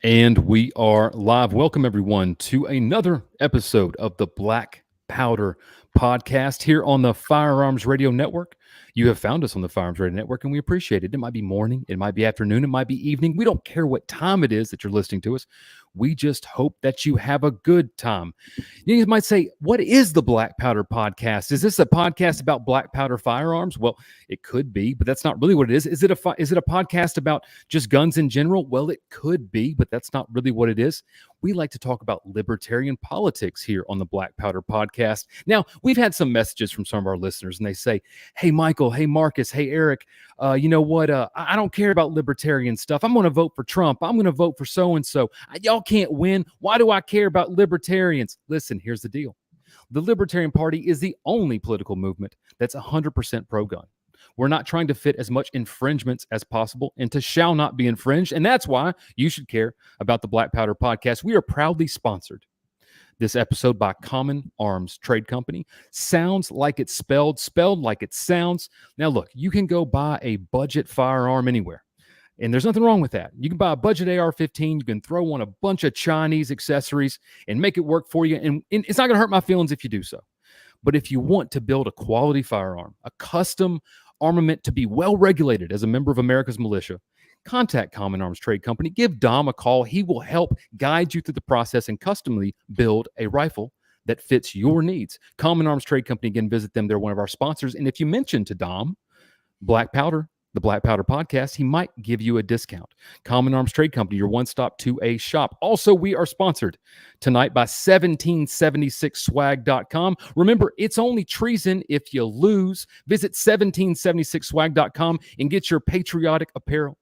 And we are live. Welcome, everyone, to another episode of the Black Powder Podcast here on the Firearms Radio Network. You have found us on the Firearms Radio Network, and we appreciate it. It might be morning, it might be afternoon, it might be evening. We don't care what time it is that you're listening to us. We just hope that you have a good time. You might say, what is the Black Powder Podcast? Is this a podcast about black powder firearms? Well, it could be, but that's not really what it is. Is it a podcast about just guns in general? Well, it could be, but that's not really what it is. We like to talk about libertarian politics here on the Black Powder Podcast. Now, we've had some messages from some of our listeners, and they say, hey, Michael, hey, Marcus, hey, Eric, you know what? I don't care about libertarian stuff. I'm going to vote for Trump. I'm going to vote for so-and-so. Y'all can't win. Why do I care about libertarians? Listen, here's the deal. The Libertarian Party is the only political movement that's 100% pro-gun. We're not trying to fit as much infringements as possible into shall not be infringed. And that's why you should care about the Black Powder Podcast. We are proudly sponsored this episode by Common Arms Trade Company. Sounds like it's spelled like it sounds. Now, look, you can go buy a budget firearm anywhere. And there's nothing wrong with that. You can buy a budget AR-15. You can throw on a bunch of Chinese accessories and make it work for you. And it's not going to hurt my feelings if you do so. But if you want to build a quality firearm, a custom armament to be well regulated as a member of America's militia, contact Common Arms Trade Company. Give Dom a call. He will help guide you through the process and customly build a rifle that fits your needs. Common Arms Trade Company, again, visit them. They're one of our sponsors. And if you mention to Dom Black Powder, the Black Powder Podcast, he might give you a discount. Common Arms Trade Company, your one-stop 2A shop. Also, we are sponsored tonight by 1776swag.com. Remember, it's only treason if you lose. Visit 1776swag.com and get your patriotic apparel.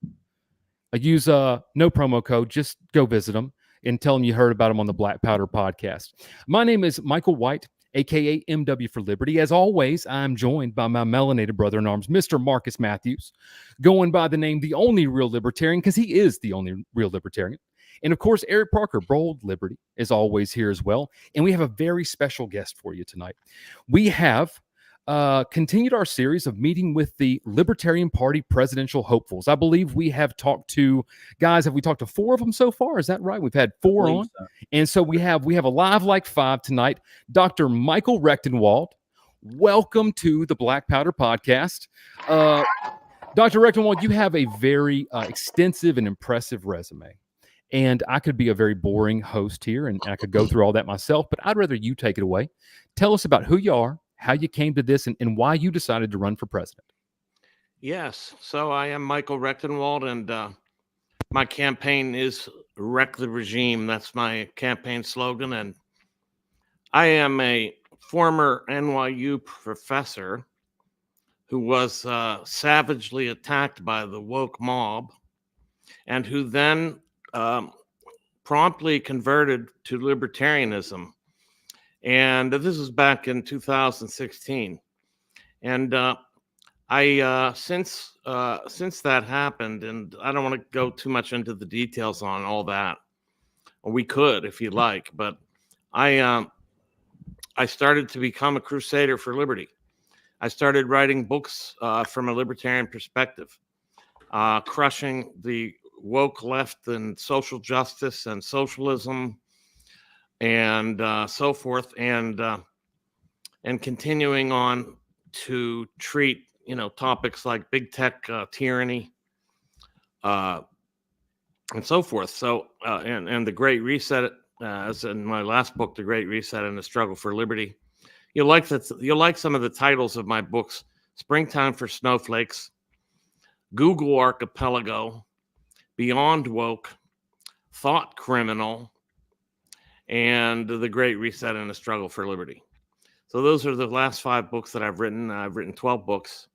Use no promo code. Just go visit them and tell them you heard about them on the Black Powder Podcast. My name is Michael White, a.k.a. MW for Liberty. As always, I'm joined by my melanated brother-in-arms, Mr. Marcus Matthews, going by the name The Only Real Libertarian, because he is the only real libertarian. And, of course, Eric Parker, Bold Liberty, is always here as well. And we have a very special guest for you tonight. We have continued our series of meeting with the Libertarian Party presidential hopefuls. I believe we have talked to, guys, have we talked to 4 of them so far? Is that right? We've had 4 on. So. And so we have a live like 5 tonight. Dr. Michael Rectenwald, welcome to the Black Powder Podcast. Dr. Rectenwald, you have a very extensive and impressive resume. And I could be a very boring host here, and I could go through all that myself, but I'd rather you take it away. Tell us about who you are, how you came to this, and why you decided to run for president. Yes. So I am Michael Rectenwald, and my campaign is Wreck the Regime. That's my campaign slogan. And I am a former NYU professor who was savagely attacked by the woke mob and who then promptly converted to libertarianism. And this was back in 2016. And I since that happened, and I don't want to go too much into the details on all that. Or we could, if you like, but I started to become a crusader for liberty. I started writing books from a libertarian perspective, crushing the woke left and social justice and socialism and so forth, and continuing on to treat topics like big tech tyranny and so forth. So and the Great Reset, as in my last book, The Great Reset and the Struggle for Liberty. You'll like some of the titles of my books: Springtime for Snowflakes, Google Archipelago, Beyond Woke, Thought Criminal, and The Great Reset and the Struggle for Liberty. So those are the last 5 books that I've written. I've written 12 books.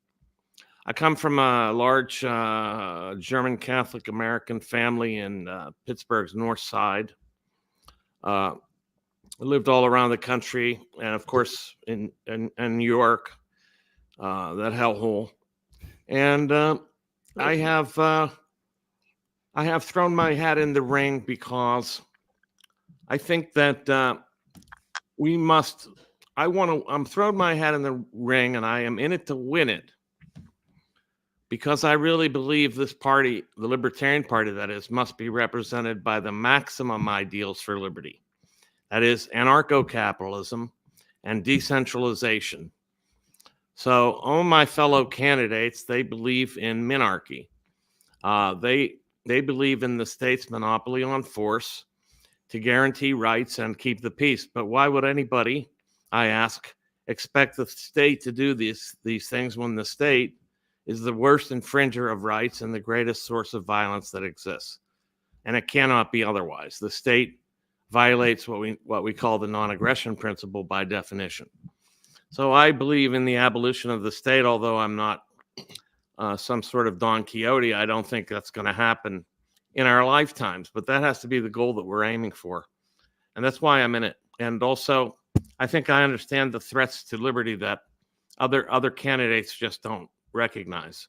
I come from a large German Catholic American family in Pittsburgh's North Side. I lived all around the country, and of course in New York, that hellhole. And I have thrown my hat in the ring because I think that I'm throwing my hat in the ring, and I am in it to win it. because I really believe this party, the Libertarian Party that is, must be represented by the maximum ideals for liberty. That is anarcho-capitalism and decentralization. So all my fellow candidates, they believe in minarchy. They believe in the state's monopoly on force to guarantee rights and keep the peace. But why would anybody, I ask, expect the state to do these things when the state is the worst infringer of rights and the greatest source of violence that exists? And it cannot be otherwise. The state violates what we call the non-aggression principle by definition. So I believe in the abolition of the state, although I'm not some sort of Don Quixote. I don't think that's going to happen in our lifetimes, but that has to be the goal that we're aiming for. And that's why I'm in it. And also, I think I understand the threats to liberty that other candidates just don't recognize.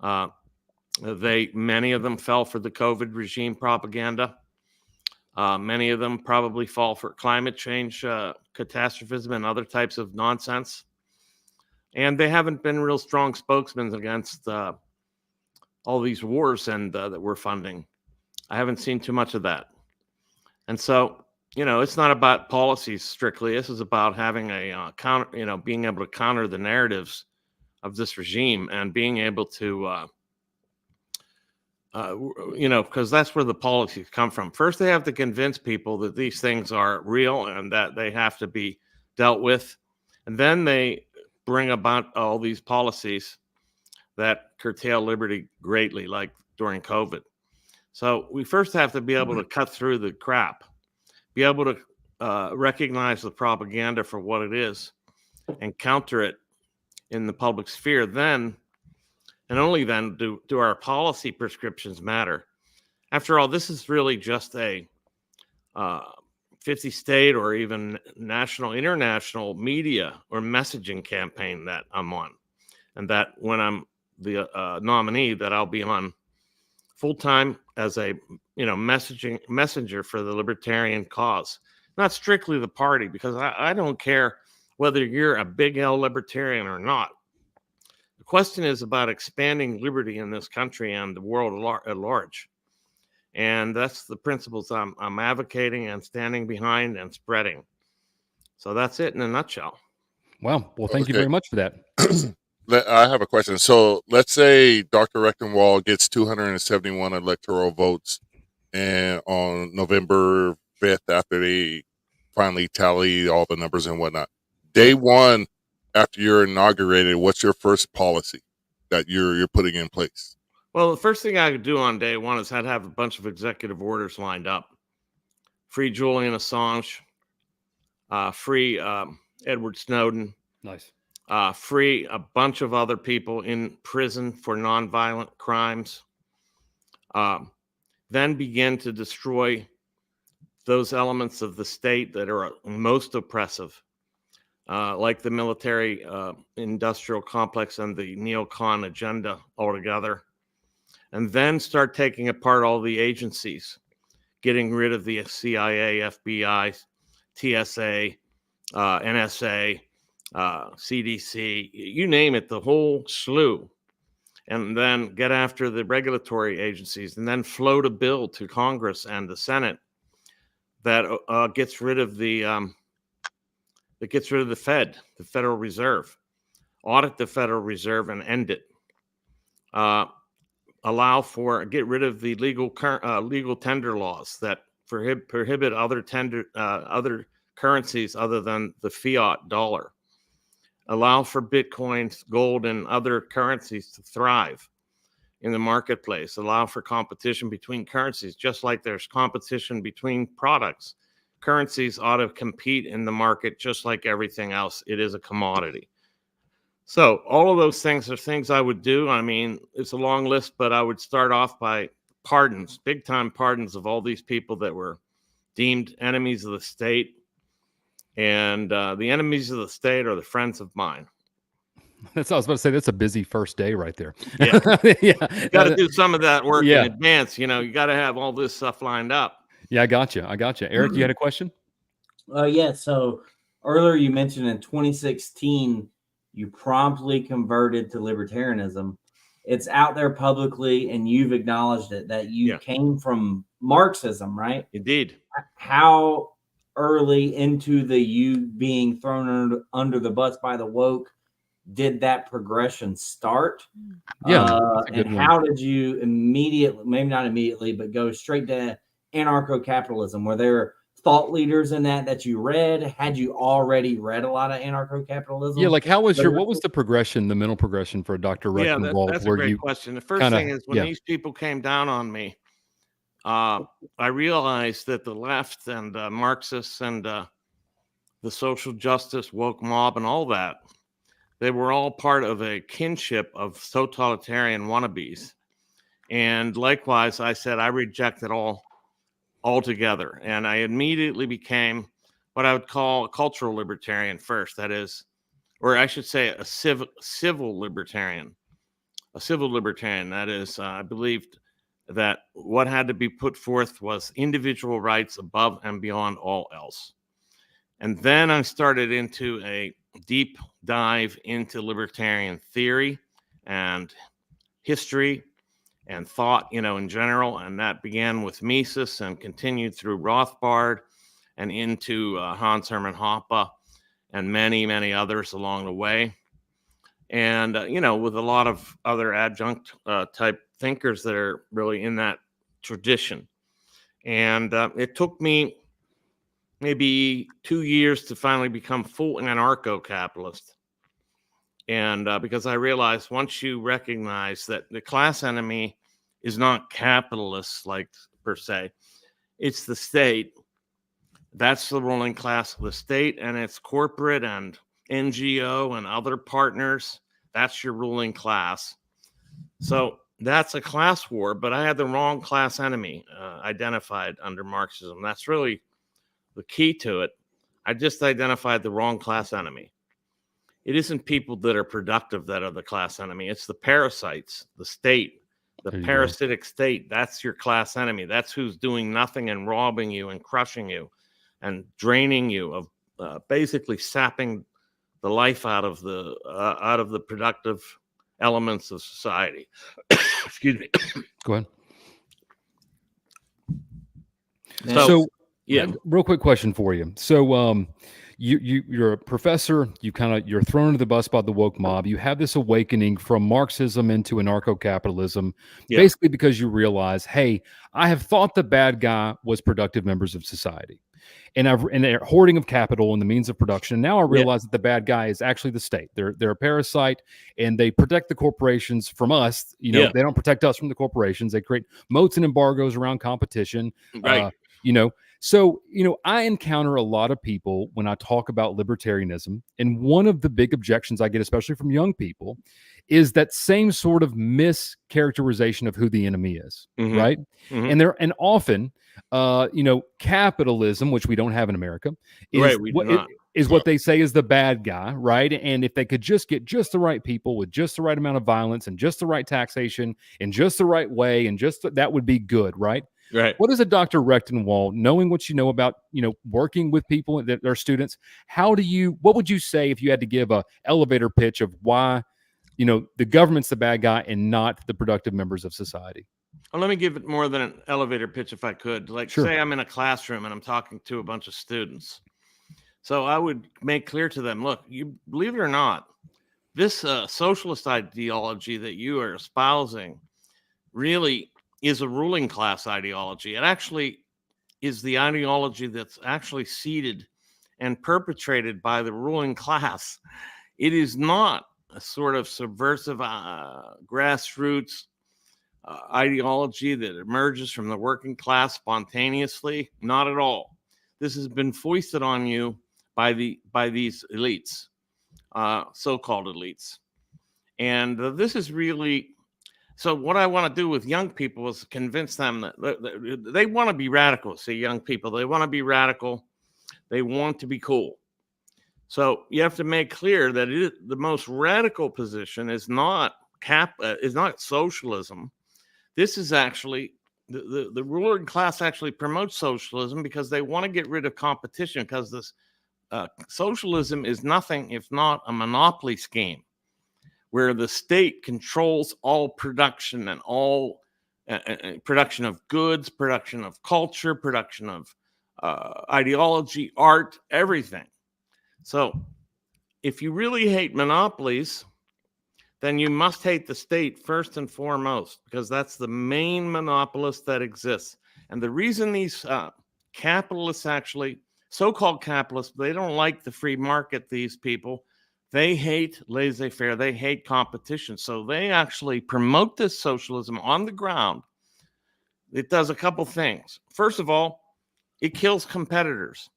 Many of them fell for the COVID regime propaganda. Many of them probably fall for climate change, catastrophism, and other types of nonsense. And they haven't been real strong spokesmen against all these wars and that we're funding. I haven't seen too much of that. And so, it's not about policies strictly. This is about having a counter, being able to counter the narratives of this regime and being able to, because that's where the policies come from. First, they have to convince people that these things are real and that they have to be dealt with. And then they bring about all these policies that curtail liberty greatly, like during COVID. So we first have to be able to cut through the crap, be able to recognize the propaganda for what it is and counter it in the public sphere. Then, and only then, do our policy prescriptions matter. After all, this is really just a 50 state or even national, international media or messaging campaign that I'm on. And that when I'm the nominee, that I'll be on full-time as a messenger for the libertarian cause, not strictly the party, because I don't care whether you're a big L libertarian or not. The question is about expanding liberty in this country and the world at large. And that's the principles I'm advocating and standing behind and spreading. So that's it in a nutshell. Well, thank you very much for that. I have a question. So let's say Dr. Rectenwald gets 271 electoral votes, and on November 5th, after they finally tally all the numbers and whatnot, day one after you're inaugurated, what's your first policy that you're putting in place? Well, the first thing I could do on day one is I'd have a bunch of executive orders lined up. Free Julian Assange, free Edward Snowden. Nice. Free a bunch of other people in prison for nonviolent crimes. Then begin to destroy those elements of the state that are most oppressive, like the military industrial complex and the neocon agenda altogether. And then start taking apart all the agencies, getting rid of the CIA, FBI, TSA, NSA, CDC, you name it, the whole slew, and then get after the regulatory agencies, and then float a bill to Congress and the Senate that gets rid of the Fed, the Federal Reserve, audit the Federal Reserve and end it. Get rid of the legal tender laws that prohibit other currencies other than the fiat dollar. Allow for Bitcoin, gold, and other currencies to thrive in the marketplace. Allow for competition between currencies, just like there's competition between products. Currencies ought to compete in the market just like everything else. It is a commodity. So all of those things are things I would do. I mean, it's a long list, but I would start off by pardons, big time pardons of all these people that were deemed enemies of the state. And the enemies of the state are the friends of mine. That's what I was about to say. That's a busy first day right there. Yeah. Yeah. You got to do some of that work Yeah. in advance. You got to have all this stuff lined up. Yeah, I got you. Eric, you had a question? Yeah. So earlier you mentioned in 2016, you promptly converted to libertarianism. it's out there publicly, and you've acknowledged it that you Yeah. came from Marxism, right? Indeed. How early into the you being thrown under the bus by the woke did that progression start? Yeah, that's a good And one. how did you immediately, maybe not immediately, but go straight to anarcho-capitalism? Were there thought leaders in that you read? Had you already read a lot of anarcho-capitalism? Yeah, like what was the progression, the mental progression for Dr. Yeah, Rectenwald, that's a where great you question. The first kinda thing is when these people came down on me, I realized that the left and Marxists and the social justice woke mob and all that, they were all part of a kinship of totalitarian wannabes. And likewise, I said I reject it all altogether. And I immediately became what I would call a cultural libertarian first. That is, or I should say a civil libertarian. A civil libertarian. That is, I believed that what had to be put forth was individual rights above and beyond all else. And then I started into a deep dive into libertarian theory and history and thought, in general. And that began with Mises and continued through Rothbard and into Hans Hermann Hoppe and many, many others along the way. And, with a lot of other adjunct type thinkers that are really in that tradition. And it took me maybe 2 years to finally become full anarcho-capitalist. And because I realized once you recognize that the class enemy is not capitalists, like per se, it's the state. That's the ruling class of the state, and it's corporate and NGO and other partners. That's your ruling class. So that's a class war, but I had the wrong class enemy identified under Marxism. That's really the key to it. I just identified the wrong class enemy. It isn't people that are productive that are the class enemy. It's the parasites, the state, the parasitic state. That's your class enemy. That's who's doing nothing and robbing you and crushing you and draining you of basically sapping the life out of the productive elements of society. Excuse me. Go ahead. So yeah, real quick question for you. So, you're a professor. You're thrown into the bus by the woke mob. You have this awakening from Marxism into anarcho-capitalism, basically because you realize, hey, I have thought the bad guy was productive members of society, and they're hoarding of capital and the means of production. And now I realize that the bad guy is actually the state. They're a parasite, and they protect the corporations from us. They don't protect us from the corporations. They create moats and embargoes around competition. Right. So, I encounter a lot of people when I talk about libertarianism, and one of the big objections I get, especially from young people, is that same sort of mischaracterization of who the enemy is, right? And often, capitalism, which we don't have in America, is what they say is the bad guy, right? And if they could just get just the right people with just the right amount of violence and just the right taxation in just the right way, and that would be good, right? Right. What is a Dr. Rectenwald, knowing what you know about, working with people that are students, what would you say if you had to give a elevator pitch of why, the government's the bad guy and not the productive members of society? Well, let me give it more than an elevator pitch if I could. Say I'm in a classroom and I'm talking to a bunch of students. So I would make clear to them, look, you believe it or not, this socialist ideology that you are espousing really is a ruling class ideology. It actually is the ideology that's actually seeded and perpetrated by the ruling class. It is not a sort of subversive grassroots ideology that emerges from the working class spontaneously. Not at all. This has been foisted on you by these elites, so-called elites. And this is really... So what I want to do with young people is convince them that they want to be radical. See, young people, they want to be radical. They want to be cool. So you have to make clear that the most radical position is not socialism. This is actually the ruling class actually promotes socialism because they want to get rid of competition, because this socialism is nothing if not a monopoly scheme, where the state controls all production and all production of goods, production of culture, production of ideology, art, everything. So if you really hate monopolies, then you must hate the state first and foremost, because that's the main monopolist that exists. And the reason these capitalists, actually, so-called capitalists, they don't like the free market, these people. They hate laissez-faire. They hate competition. So they actually promote this socialism on the ground. It does a couple things. First of all, it kills competitors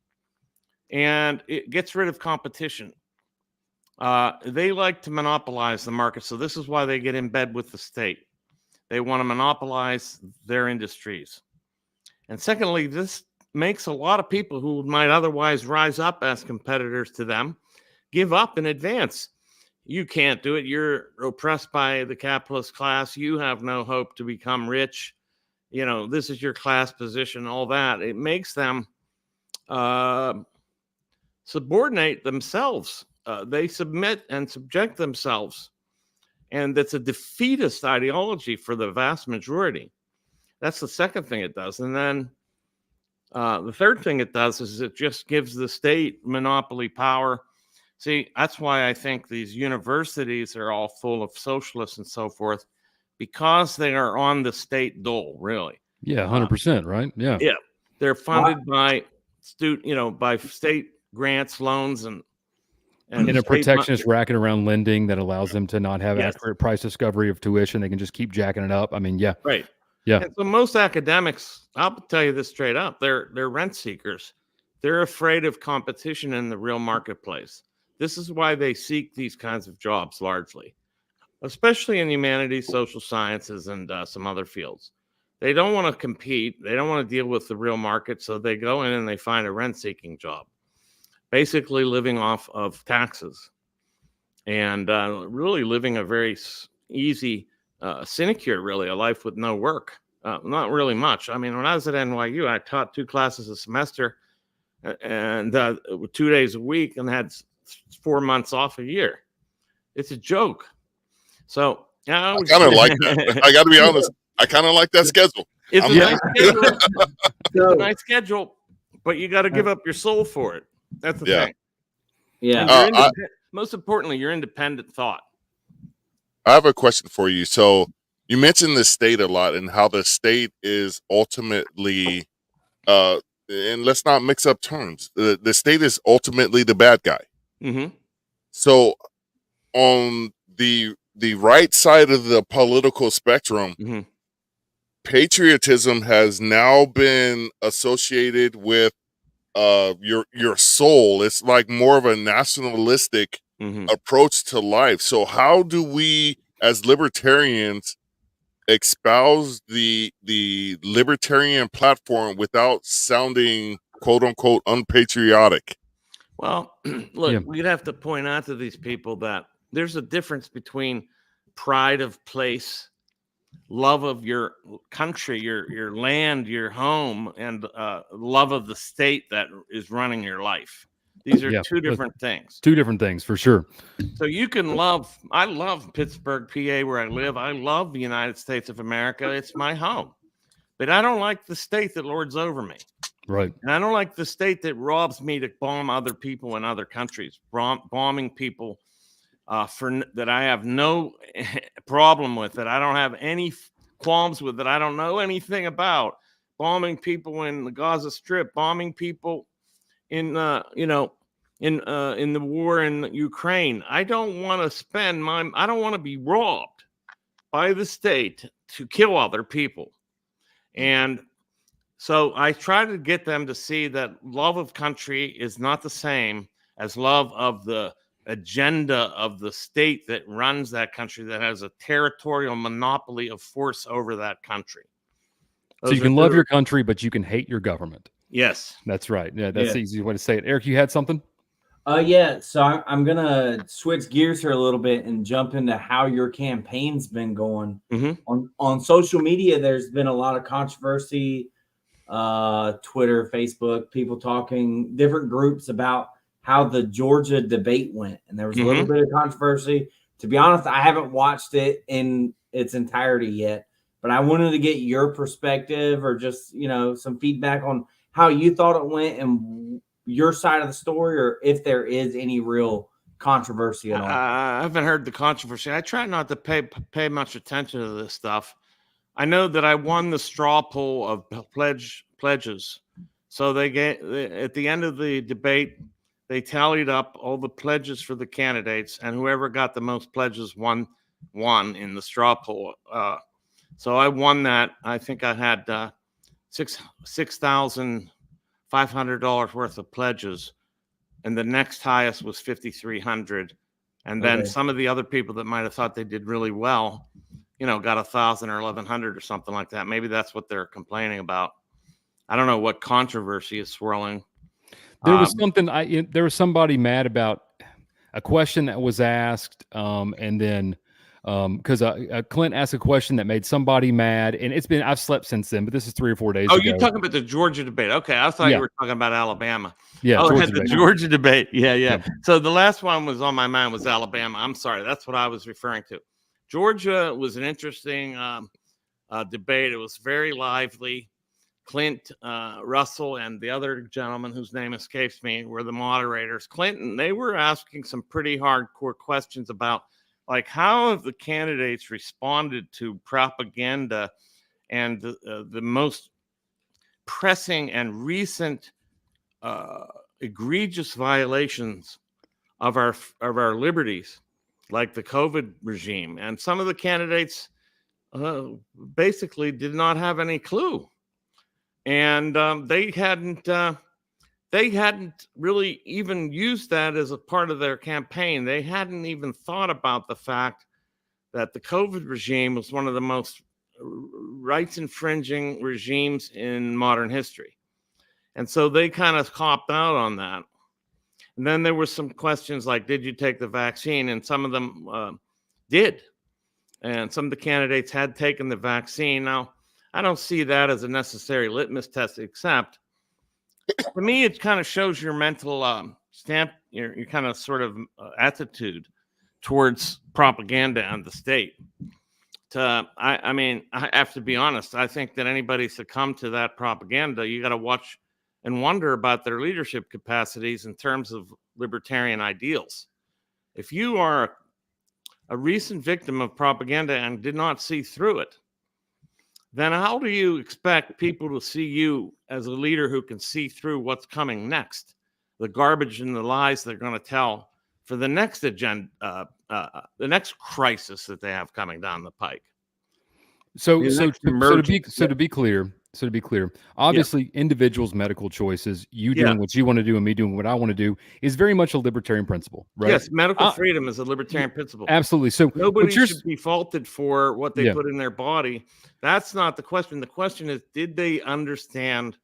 and it gets rid of competition. They like to monopolize the market. So this is why they get in bed with the state. They want to monopolize their industries. And secondly, this makes a lot of people who might otherwise rise up as competitors to them give up in advance. You can't do it. You're oppressed by the capitalist class. You have no hope to become rich. You know, this is your class position, all that. It makes them subordinate themselves. They submit and subject themselves. And that's a defeatist ideology for the vast majority. That's the second thing it does. And then the third thing it does is it just gives the state monopoly power. See, that's why I think these universities are all full of socialists and so forth, because they are on the state dole, really. Yeah, 100%, right? Yeah. Yeah. They're funded by by state grants, loans, and in a protectionist racket around lending that allows them to not have accurate price discovery of tuition. They can just keep jacking it up. I mean, yeah. Right. Yeah. And so most academics, I'll tell you this straight up, they're rent seekers. They're afraid of competition in the real marketplace. This is why they seek these kinds of jobs largely, especially in humanities, social sciences, and some other fields. They don't want to compete. They don't want to deal with the real market. So they go in and they find a rent-seeking job, basically living off of taxes and really living a very easy sinecure, really, a life with no work. Not really much. I mean, when I was at NYU, I taught 2 classes a semester and 2 days a week and had 4 months off a year. It's a joke. So I kind of like that. I got to be honest. I kind of like that schedule. It's a nice schedule. It's a nice schedule, but you got to give up your soul for it. That's the thing. Yeah. Most importantly, your independent thought. I have a question for you. So you mentioned the state a lot and how the state is ultimately, and let's not mix up terms. The state is ultimately the bad guy. Mm-hmm. So on the right side of the political spectrum, mm-hmm. patriotism has now been associated with your soul. It's like more of a nationalistic approach to life. So how do we as libertarians espouse the libertarian platform without sounding quote unquote unpatriotic? Well, look, we'd have to point out to these people that there's a difference between pride of place, love of your country, your land, your home, and love of the state that is running your life. These are two different things. Two different things, for sure. So you can I love Pittsburgh, PA, where I live. I love the United States of America. It's my home. But I don't like the state that lords over me. Right. And I don't like the state that robs me to bomb other people in other countries, bombing people that I have no problem with, that I don't have any qualms with, that I don't know anything about, bombing people in the Gaza Strip, bombing people in in the war in Ukraine. I don't want to I don't want to be robbed by the state to kill other people. And so I try to get them to see that love of country is not the same as love of the agenda of the state that runs that country, that has a territorial monopoly of force over that country. So you can love your country, but you can hate your government. Yes. That's right. Yeah, that's the easy way to say it. Eric, you had something? So I'm going to switch gears here a little bit and jump into how your campaign's been going. On social media. There's been a lot of controversy, Twitter, Facebook, people talking, different groups about how the Georgia debate went. And there was a little bit of controversy. to be honest, I haven't watched it in its entirety yet, but I wanted to get your perspective or just, some feedback on how you thought it went and your side of the story, or if there is any real controversy at all. I haven't heard the controversy. I try not to pay much attention to this stuff. I know that I won the straw poll of pledges. So at the end of the debate, they tallied up all the pledges for the candidates, and whoever got the most pledges won in the straw poll. So I won that. I think I had $6,500 worth of pledges, and the next highest was 5,300. And then some of the other people that might have thought they did really well, got 1,000 or 1,100 or something like that. Maybe that's what they're complaining about. I don't know what controversy is swirling. There was there was somebody mad about a question that was asked, and then because Clint asked a question that made somebody mad, and I've slept since then, but this is 3 or 4 days ago. Oh, you're talking about the Georgia debate. Okay, I thought you were talking about Alabama. Yeah, the Georgia debate. Yeah. So the last one was on my mind was Alabama. I'm sorry, that's what I was referring to. Georgia was an interesting debate. It was very lively. Clint Russell and the other gentleman whose name escapes me were the moderators. Clinton, they were asking some pretty hardcore questions about, like, how have the candidates responded to propaganda and the most pressing and recent egregious violations of our liberties, like the COVID regime. And some of the candidates basically did not have any clue. And they hadn't really even used that as a part of their campaign. They hadn't even thought about the fact that the COVID regime was one of the most rights infringing regimes in modern history. And so they kind of copped out on that. And then there were some questions like, did you take the vaccine? And some of them did. And some of the candidates had taken the vaccine. Now, I don't see that as a necessary litmus test, except to me, it kind of shows your mental stamp, your kind of sort of attitude towards propaganda and the state. I mean, I have to be honest. I think that anybody succumb to that propaganda, you got to watch and wonder about their leadership capacities in terms of libertarian ideals. If you are a recent victim of propaganda and did not see through it, then how do you expect people to see you as a leader who can see through what's coming next, the garbage and the lies they're going to tell for the next agenda, the next crisis that they have coming down the pike? So to be clear, obviously individuals' medical choices, you doing what you want to do and me doing what I want to do, is very much a libertarian principle, right? Yes, medical freedom is a libertarian principle. Absolutely. So nobody should be faulted for what they put in their body. That's not the question. The question is, did they understand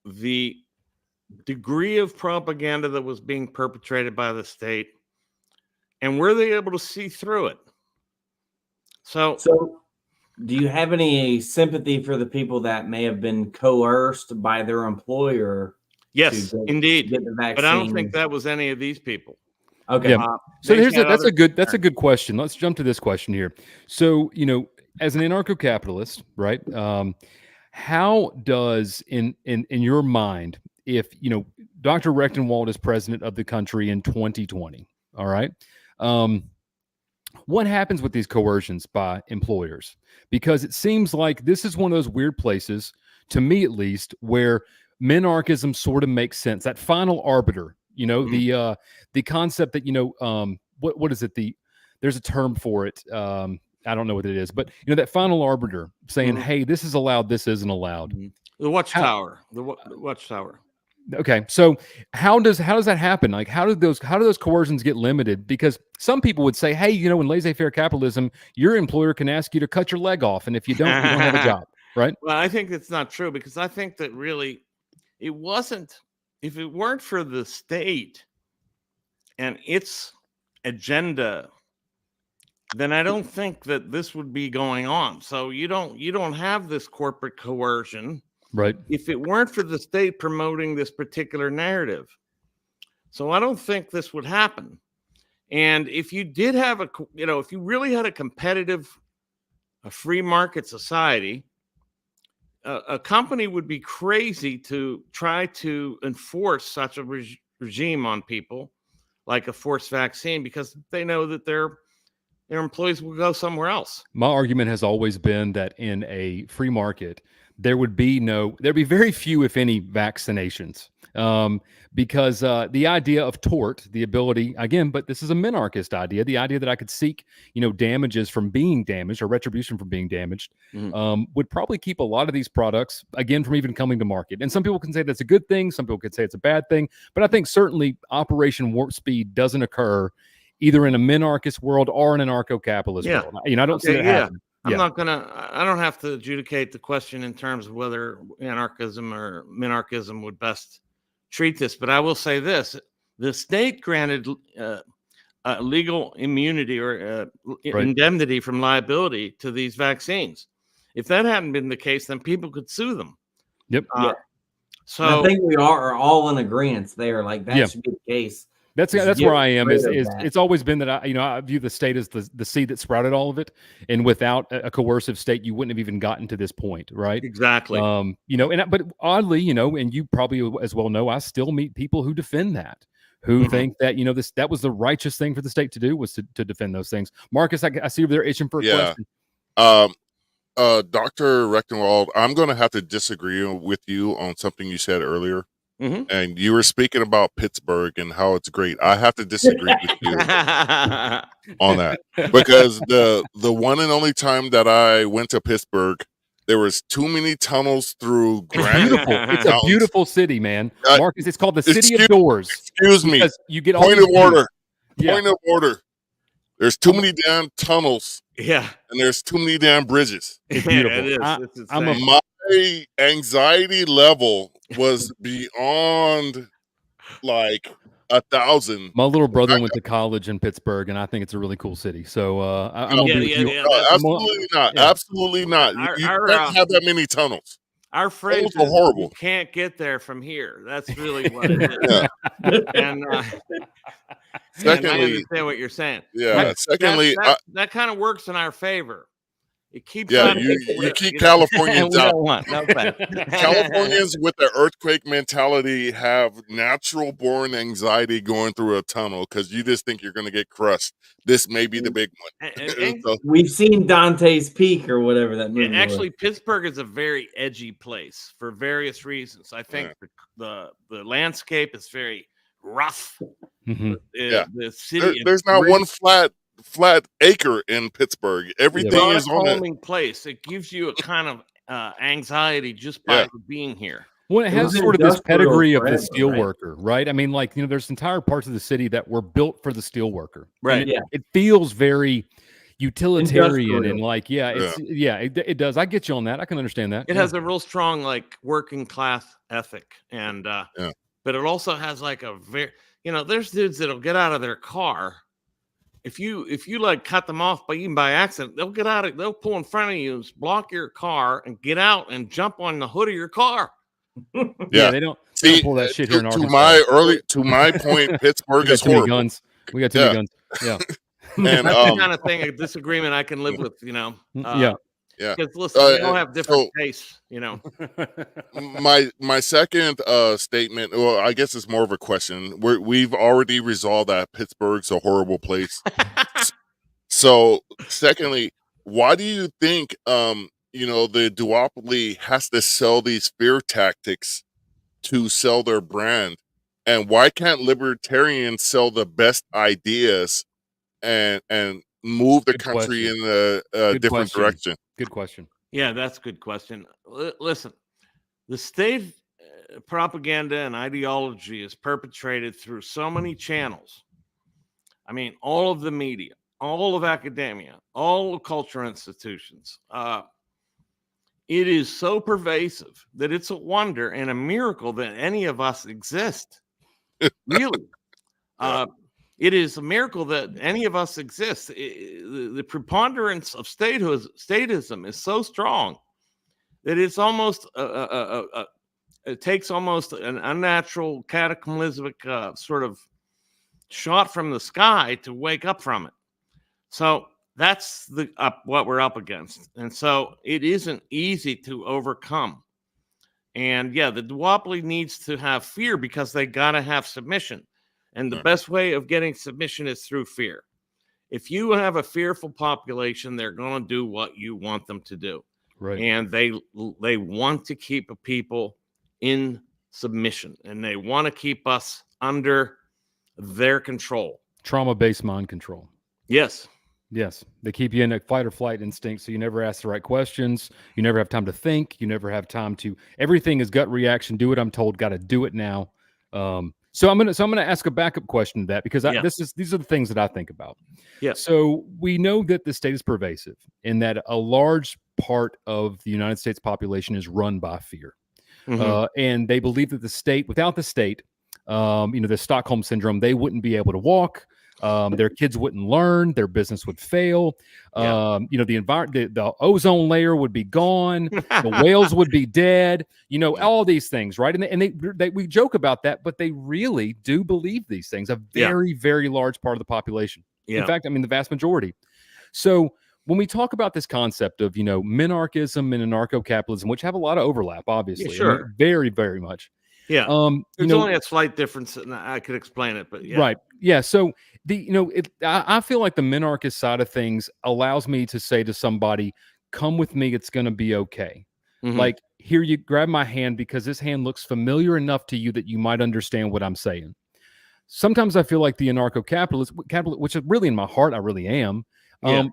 the degree of propaganda that was being perpetrated by the state, and were they able to see through it? So do you have any sympathy for the people that may have been coerced by their employer? Yes, indeed. Get the vaccine? But I don't think that was any of these people. Okay. So that's a good question. Let's jump to this question here. So, as an anarcho-capitalist, right? How does in your mind, if Dr. Rectenwald is president of the country in 2020, all right? What happens with these coercions by employers? Because it seems like this is one of those weird places, to me at least, where minarchism sort of makes sense. That final arbiter, the concept that what is it? There's a term for it. I don't know what it is, but that final arbiter saying, "Hey, this is allowed. This isn't allowed." The watchtower. The watchtower. Okay, so how does that happen? Like, how do those coercions get limited? Because some people would say, hey, in laissez-faire capitalism, your employer can ask you to cut your leg off, and if you don't have a job, right? Well, I think it's not true, because I think that really it wasn't. If it weren't for the state and its agenda, then I don't think that this would be going on. So you don't have this corporate coercion. Right. If it weren't for the state promoting this particular narrative. So I don't think this would happen. And if you did have if you really had a competitive, a free market society, a company would be crazy to try to enforce such a regime on people, like a forced vaccine, because they know that their employees will go somewhere else. My argument has always been that in a free market, there'd be very few, if any, vaccinations. Because the idea of tort, the ability, again, but this is a minarchist idea, the idea that I could seek, damages from being damaged or retribution from being damaged, would probably keep a lot of these products, again, from even coming to market. And some people can say that's a good thing. Some people could say it's a bad thing. But I think certainly Operation Warp Speed doesn't occur either in a minarchist world or an anarcho-capitalist world. I don't see that happening. I don't have to adjudicate the question in terms of whether anarchism or minarchism would best treat this, but I will say this: the state granted legal immunity or indemnity from liability to these vaccines. If that hadn't been the case, then people could sue them. Yep. So I think we are all in agreement there. Like that should be the case. That's where I am. It's always been that I view the state as the seed that sprouted all of it, and without a coercive state, you wouldn't have even gotten to this point, right? Exactly. But oddly, and you probably as well know, I still meet people who defend that, who think that that was the righteous thing for the state to do, was to defend those things. Marcus, I see over there itching for a question. Dr. Rectenwald, I'm going to have to disagree with you on something you said earlier. And you were speaking about Pittsburgh and how it's great. I have to disagree with you on that, because the one and only time that I went to Pittsburgh, there was too many tunnels through granite. It's a beautiful city, man. Marcus, it's called the City of Doors. Excuse me. You get Point of order. Point of order. There's too many damn tunnels. Yeah. And there's too many damn bridges. It's beautiful. It is. My anxiety level was beyond like 1,000. My little brother went to college in Pittsburgh, and I think it's a really cool city. So absolutely not. Absolutely not. You can't have that many tunnels. Our phrase is horrible. You can't get there from here. That's really what it is. And secondly, I understand what you're saying. Yeah. Secondly, that kind of works in our favor. It keeps you keep Californians out. Californians with the earthquake mentality have natural born anxiety going through a tunnel because you just think you're going to get crushed. This may be the big one. We've seen Dante's Peak or whatever that movie actually was. Pittsburgh is a very edgy place for various reasons. I think the landscape is very rough. The city there's not one flat acre in Pittsburgh. Everything is on a calming place. It gives you a kind of anxiety just by being here. Well, it has sort of this pedigree of the steel worker, right? I mean, there's entire parts of the city that were built for the steel worker, right? It feels very utilitarian and it does. I get you on that. I can understand that. It has a real strong working class ethic, and but it also has a very there's dudes that'll get out of their car. If you cut them off even by accident, they'll pull in front of you, block your car, and get out and jump on the hood of your car. They don't pull that shit here in Arkansas. To my point, Pittsburgh is horrible. Guns. We got too many guns. Yeah. And that's the kind of thing, a disagreement I can live with, Because listen, we all have different tastes, My second statement, well, I guess it's more of a question. We've already resolved that Pittsburgh's a horrible place. So, secondly, why do you think the duopoly has to sell these fear tactics to sell their brand? And why can't libertarians sell the best ideas and move the country in a different direction? Good question. Yeah, that's a good question. Listen, the state propaganda and ideology is perpetrated through so many channels. I mean, all of the media, all of academia, all of cultural institutions. It is so pervasive that it's a wonder and a miracle that any of us exist. Really. It is a miracle that any of us exist. The preponderance of statism is so strong that it's almost it takes almost an unnatural cataclysmic sort of shot from the sky to wake up from it. So that's what we're up against. And so it isn't easy to overcome. And yeah, the duopoly needs to have fear because they got to have submission. And the best way of getting submission is through fear. If you have a fearful population, they're going to do what you want them to do. Right. And they want to keep a people in submission, and they want to keep us under their control. Trauma-based mind control. Yes. Yes. They keep you in a fight or flight instinct, so you never ask the right questions. You never have time to think. You never have time to. Everything is gut reaction. Do what I'm told. Got to do it now. So I'm gonna ask a backup question to that because these are the things that I think about. Yeah. So we know that the state is pervasive and that a large part of the United States population is run by fear, and they believe that the state, without the state, the Stockholm syndrome, they wouldn't be able to walk. Their kids wouldn't learn, their business would fail. The environment, the ozone layer would be gone, the whales would be dead, all these things, right? And we joke about that, but they really do believe these things, a very, very large part of the population. In fact, the vast majority. So when we talk about this concept of, minarchism and anarcho-capitalism, which have a lot of overlap, obviously, sure. Very, very much. Yeah. There's only a slight difference, and I could explain it, but yeah. Right. Yeah. So I feel like the minarchist side of things allows me to say to somebody, come with me, it's going to be okay. Like, here, you grab my hand because this hand looks familiar enough to you that you might understand what I'm saying. Sometimes I feel like the anarcho-capitalist, which is really in my heart, I really am,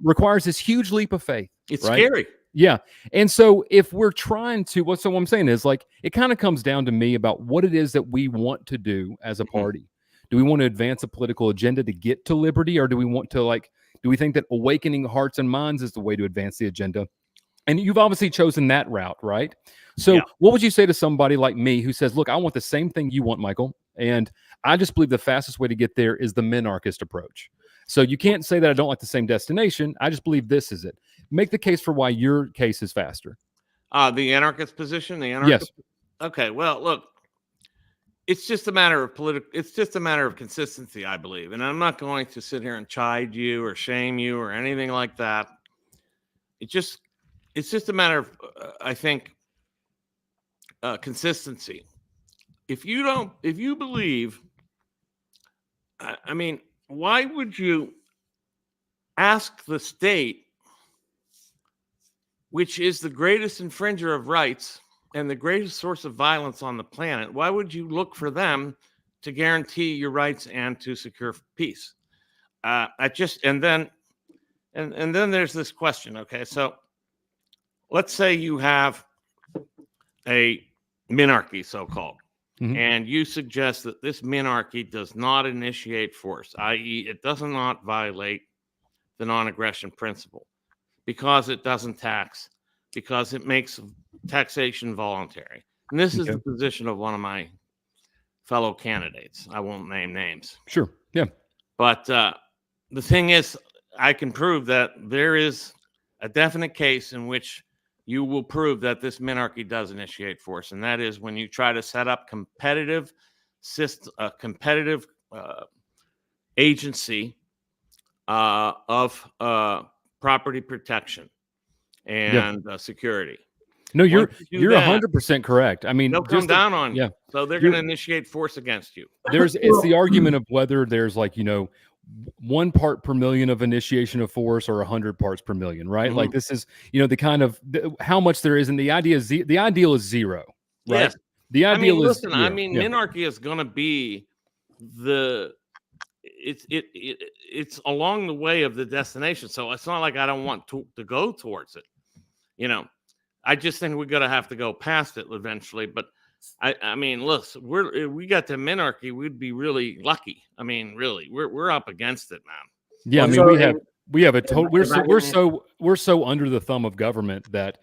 requires this huge leap of faith. It's scary. Yeah. And so if we're trying to, what I'm saying is, like, it kind of comes down to me about what it is that we want to do as a party. Do we want to advance a political agenda to get to liberty? Or do we want to, do we think that awakening hearts and minds is the way to advance the agenda? And you've obviously chosen that route, right? So what would you say to somebody like me who says, look, I want the same thing you want, Michael, and I just believe the fastest way to get there is the minarchist approach. So you can't say that I don't like the same destination. I just believe this is it. Make the case for why your case is faster. The anarchist position, Yes. Okay. Well, look, it's just a matter of it's just a matter of consistency, I believe. And I'm not going to sit here and chide you or shame you or anything like that. It's just a matter of, I think, consistency. If you believe, why would you ask the state, which is the greatest infringer of rights and the greatest source of violence on the planet, why would you look for them to guarantee your rights and to secure peace? And then there's this question. Okay, so let's say you have a minarchy, so-called, and you suggest that this minarchy does not initiate force, i.e., it does not violate the non-aggression principle because it doesn't tax, because it makes taxation voluntary. And this is the position of one of my fellow candidates. I won't name names. Sure. Yeah. But the thing is, I can prove that there is a definite case in which you will prove that this minarchy does initiate force, and that is when you try to set up competitive agency of property protection and security. No, you're 100% correct. I mean, they'll come down on you, so they're going to initiate force against you. It's the argument of whether there's 1 part per million of initiation of force or 100 parts per million, right? Like, this is, the kind of how much there is, and the ideal is zero, right? Yes. The ideal is. Minarchy is going to be it's along the way of the destination. So it's not like I don't want to go towards it. I just think we're going to have to go past it eventually. But listen, we got to minarchy, we'd be really lucky. Really, we're up against it, man. Yeah, we have a total. We're so under the thumb of government that,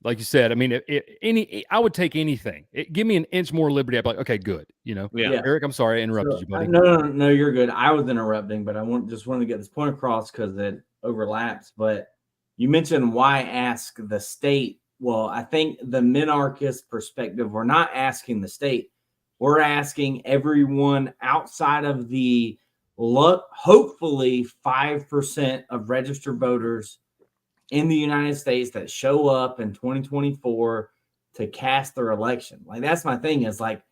like you said, I would take anything. Give me an inch more liberty, I'd be like, okay, good. Eric, I'm sorry I interrupted you, buddy. No, you're good. I was interrupting, but I just wanted to get this point across because it overlaps. But you mentioned why ask the state. Well, I think the minarchist perspective, we're not asking the state. We're asking everyone outside of the hopefully 5% of registered voters in the United States that show up in 2024 to cast their election. Like, that's my thing, is like,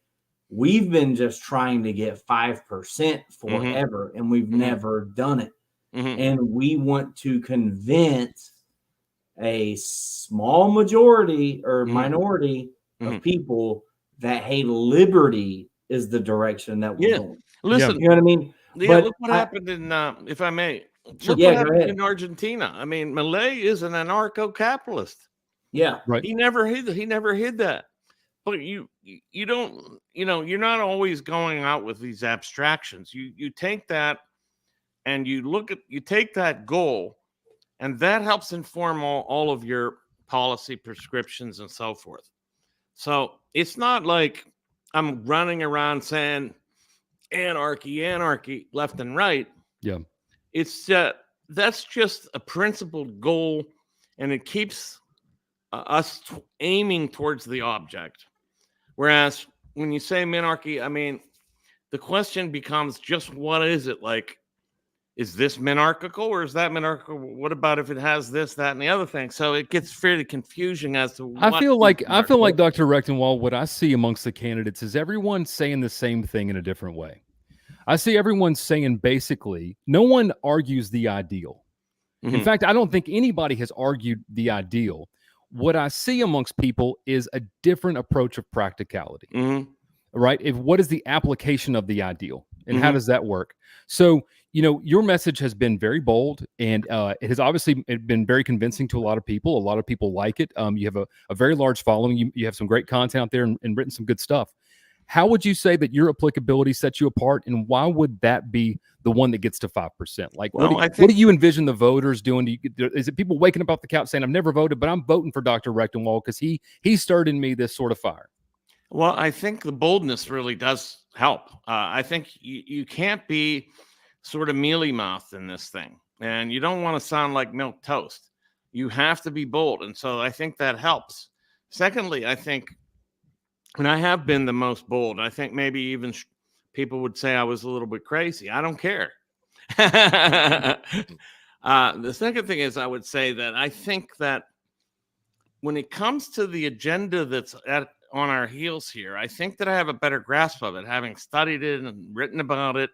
we've been just trying to get 5% forever, and we've never done it. And we want to convince a small majority or minority of people that, hey, liberty is the direction that we're going. Listen, you know what I mean? But look what happened in, if I may, look what happened in Argentina. I mean, Milei is an anarcho-capitalist. Yeah, right. He never hid that. But you don't, you're not always going out with these abstractions. You take that and you take that goal, and that helps inform all of your policy prescriptions and so forth. So it's not like I'm running around saying anarchy, left and right. Yeah. It's that's just a principled goal, and it keeps us aiming towards the object. Whereas when you say minarchy, I mean, the question becomes just, what is it? Like, is this minarchical or is that minarchical? What about if it has this, that, and the other thing? So it gets fairly confusing as to what I feel like Dr. Rectenwald, what I see amongst the candidates is everyone saying the same thing in a different way. I see everyone saying basically, no one argues the ideal. In fact, I don't think anybody has argued the ideal. What I see amongst people is a different approach of practicality, right? What is the application of the ideal, and how does that work? So, your message has been very bold, and it has obviously been very convincing to a lot of people. A lot of people like it. You have a very large following. You have some great content out there and written some good stuff. How would you say that your applicability sets you apart, and why would that be the one that gets to 5%? Like, what do you envision the voters doing? Is it people waking up off the couch saying, "I've never voted, but I'm voting for Dr. Rectenwald because he stirred in me this sort of fire"? Well, I think the boldness really does help. I think you can't be sort of mealy-mouthed in this thing, and you don't want to sound like milk toast. You have to be bold, and so I think that helps. Secondly, I think, and I have been the most bold, I think maybe even people would say I was a little bit crazy. I don't care. The second thing is, I would say that I think that when it comes to the agenda that's on our heels here, I think that I have a better grasp of it, having studied it and written about it.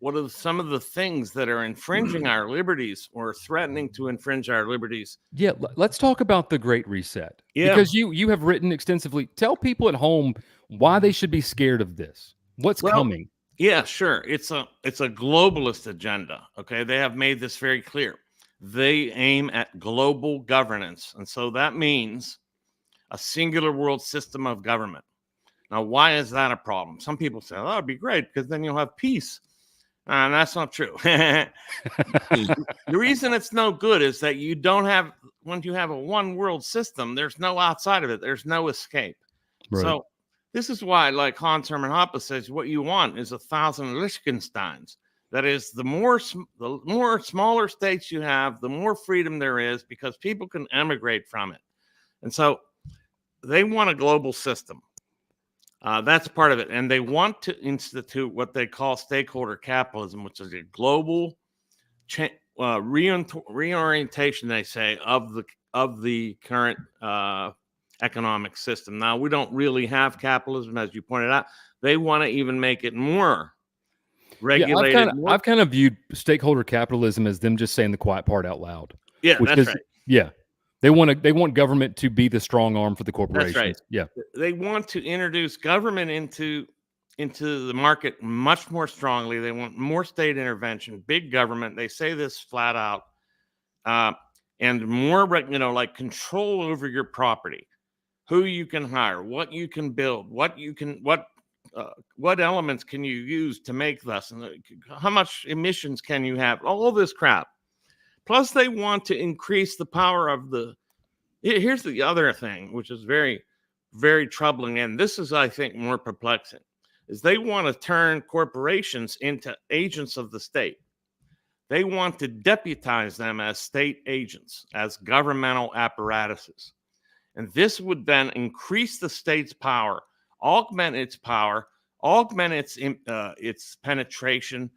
What are some of the things that are infringing our liberties or threatening to infringe our liberties? Yeah, let's talk about the Great Reset. Yeah. Because you have written extensively. Tell people at home why they should be scared of this. What's coming? Yeah, sure. It's a globalist agenda. Okay, they have made this very clear. They aim at global governance, and so that means a singular world system of government. Now, why is that a problem? Some people say, "Oh, that'd be great because then you'll have peace." And that's not true. The reason it's no good is that you don't have, once you have a one world system, there's no outside of it. There's no escape. Right. So this is why, like Hans Hermann Hoppe says, what you want is 1,000 Liechtensteins. That is, the more smaller states you have, the more freedom there is, because people can emigrate from it. And so they want a global system. That's part of it. And they want to institute what they call stakeholder capitalism, which is a global reorientation, they say, of the current economic system. Now, we don't really have capitalism, as you pointed out. They want to even make it more regulated. Yeah, I've kind of viewed stakeholder capitalism as them just saying the quiet part out loud. Yeah, that's right. Yeah. They want government to be the strong arm for the corporations. That's right. Yeah. They want to introduce government into the market much more strongly. They want more state intervention, big government. They say this flat out, and more, like control over your property, who you can hire, what you can build, what elements can you use to make this, and how much emissions can you have? All this crap. Plus, they want to increase the power of here's the other thing, which is very, very troubling, and this is, I think, more perplexing, is they want to turn corporations into agents of the state. They want to deputize them as state agents, as governmental apparatuses. And this would then increase the state's power, augment its penetration,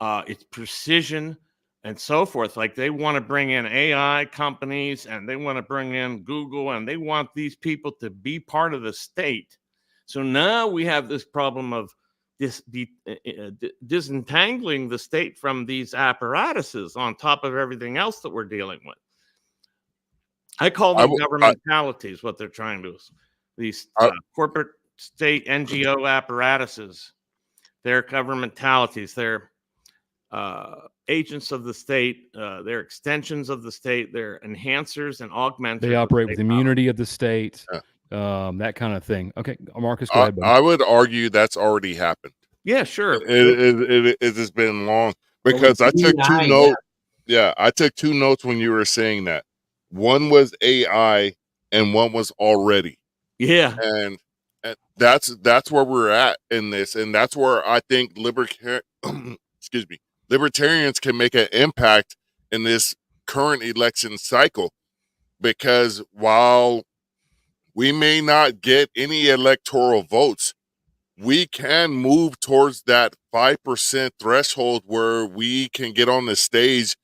it's precision, and so forth. Like they want to bring in AI companies, and they want to bring in Google, and they want these people to be part of the state. So now we have this problem of disentangling the state from these apparatuses on top of everything else that we're dealing with. I call them governmentalities, what they're trying to, these corporate state NGO apparatuses. They're governmentalities. They're agents of the state. They're extensions of the state. They're enhancers and augmenters. They operate with immunity of the state. That kind of thing. Okay, Marcus, go ahead, buddy. I would argue that's already happened. Yeah, sure. It has been long, because I took two notes. Yeah, I took two notes when you were saying that. One was AI and one was already. Yeah. And that's where we're at in this, and that's where I think libertarians can make an impact in this current election cycle, because while we may not get any electoral votes, we can move towards that 5% threshold where we can get on the stage,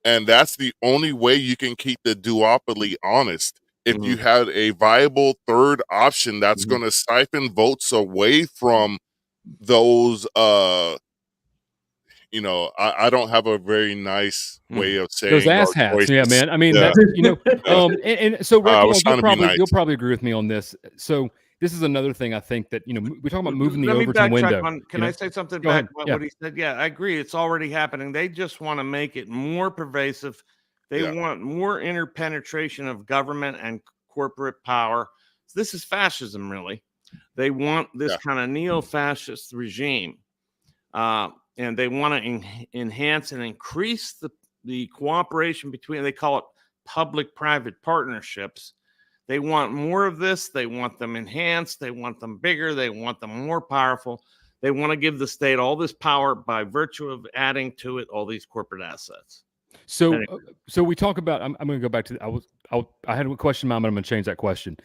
and that's the only way you can keep the duopoly honest. If you had a viable third option that's going to siphon votes away from those, I don't have a very nice way of saying those ass hats. choices. Yeah, man. I mean, that's, and so you'll probably agree with me on this. So this is another thing I think that, we're talking about moving the Overton window. Can I say something back what he said? Yeah, I agree. It's already happening. They just want to make it more pervasive. They want more interpenetration of government and corporate power. So this is fascism, really. They want this kind of neo-fascist regime. And they want to enhance and increase the cooperation between, they call it public-private partnerships. They want more of this. They want them enhanced. They want them bigger. They want them more powerful. They want to give the state all this power by virtue of adding to it all these corporate assets. So, so we talk about. I'm going to go back to. I had a question, Mom. I'm going to change that question.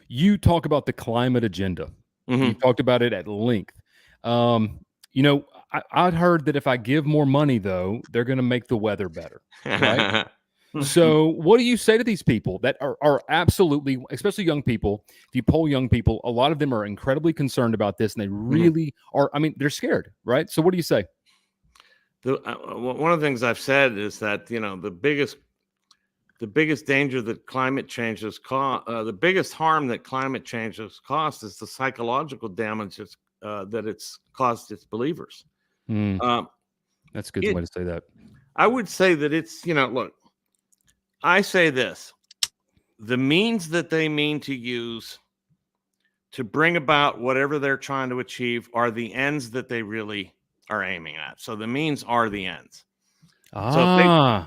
You talk about the climate agenda. You talked about it at length. I'd heard that if I give more money, though, they're going to make the weather better. Right? So what do you say to these people that are absolutely, especially young people? If you poll young people, a lot of them are incredibly concerned about this, and they really are. I mean, they're scared, right? So what do you say? One of the things I've said is that, the biggest danger that climate change has caused, the biggest harm that climate change has caused is the psychological damage that it's caused its believers. That's a good way to say that. I would say that it's, look, I say this, the means that they mean to use to bring about whatever they're trying to achieve are the ends that they really are aiming at. So the means are the ends. That's okay.